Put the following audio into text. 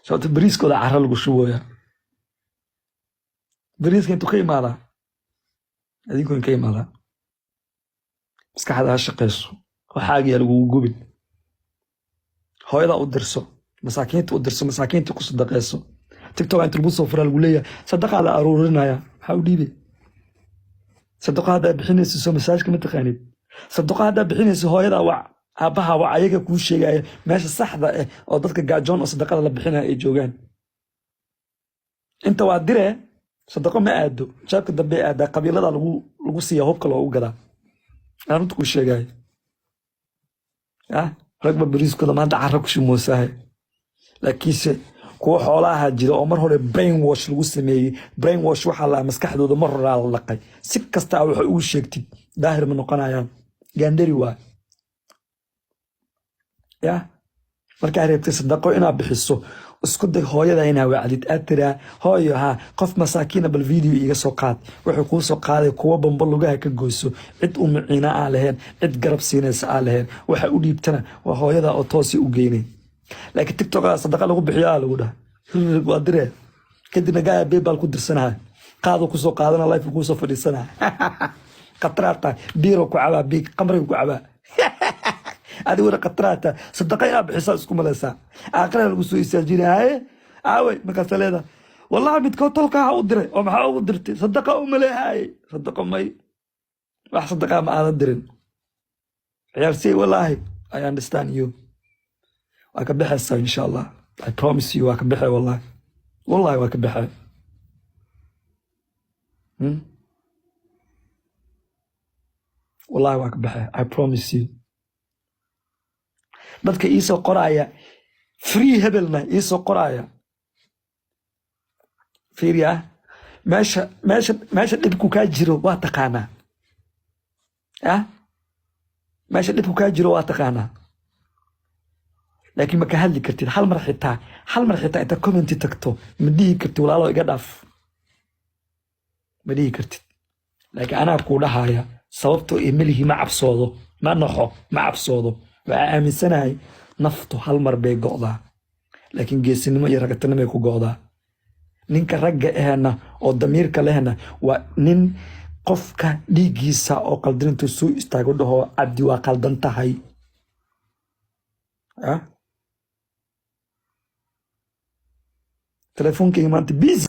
sababta bariiskooda cara lagu shubooya bariiska intuu ka imaadaa adinku in ka imaadaa maskaxda ha shaqayso waxaagiyaa lagugu gubin hooyada u dirso masaakiinta ku sadaqayso tiktok inta lagu soo furaa lagu leeyahay sadaqaada aruurinaya maxaa u dhiibay sadaqa haddaa bixinaysa soo masaajka ma taqaanid sadaqa haddaa bixinaysa hooyada wac aabbaha wac ayaga kuu sheegaya meesha saxda ah oo dadka gaajoon oo sadaqada la bixinaya ay joogaan inta waa dire sadaqo ma aado jaabka dambe aadaa qabiilada lagu siiya hubka loogu gadaa runta kuu sheegaya ragba bariiskooda maanta cara ku shimoosahay laakiinse kuwa xoolaha jira oo mar hore brain wash lagu sameeyey brain wash waxaa la maskaxdooda mar hore la laqay si kasta waxa uu sheegtid daahir ma noqonayaan gaandari waa markaa reebtay sadaqo inaad bixiso isku day hooyada inaa wacdid aad tiraa hooyo qof masaakiina bal video iga soo qaad wuxuu kuu soo qaaday kuwa bambo lugaha ka goyso cid u miciina aan lahayn cid garab siinaysa aan lahayn waxa u dhiibtana waa hooyada oo toosi u geynay laakiin tiktok sadaqa lagu bixiyaa lagu dhaha waa diree kadibna gaaya baybal ku dirsanaha qaado ku soo qaadana life ku soo fadhiisanaha qatraata biiro ku cabaa biig qamriga ku cabaa adiguna qatraata sadaqa inaad bixisaa isku malaysaa aakhirada lagu soo istaajinaya aawey markaas leeda wallahi midkoo tolkaa u diray oo maxaa ugu dirtay sadaqa u maleehay sadaqa may wax sadaqa ma aadan dirin ciyaar say wallahi I understand you waa ka baxaysaa insha allah I promise you waa ka baxay wallahi waa ka baxay wallahi waa ka baxay I promise you dadka iisoo qoraya free hebelna iisoo qoraya fiiriya meesha dhibku kaa jiro waa taqaanaa meesha dhibku kaa jiro waa taqaanaa laakiin ma ka hadli kartid hal mar xitaa inta commenti tagto ma dhihi kartid walaalo iga dhaaf ma dhihi kartid laakiin anaa kuu dhahaya sababtoo imelihi ma cabsoodo ma naxo ma cabsoodo waa aaminsanahay naftu hal mar bay go'daa laakiin geesinimo iyo ragatinimo ku go'daa ninka ragga ahna oo damiirka lehna waa nin qofka dhiigiisa oo qaldanintu soo istaago dhaho cabdi waa qaldan tahay telefonkayga maanta busy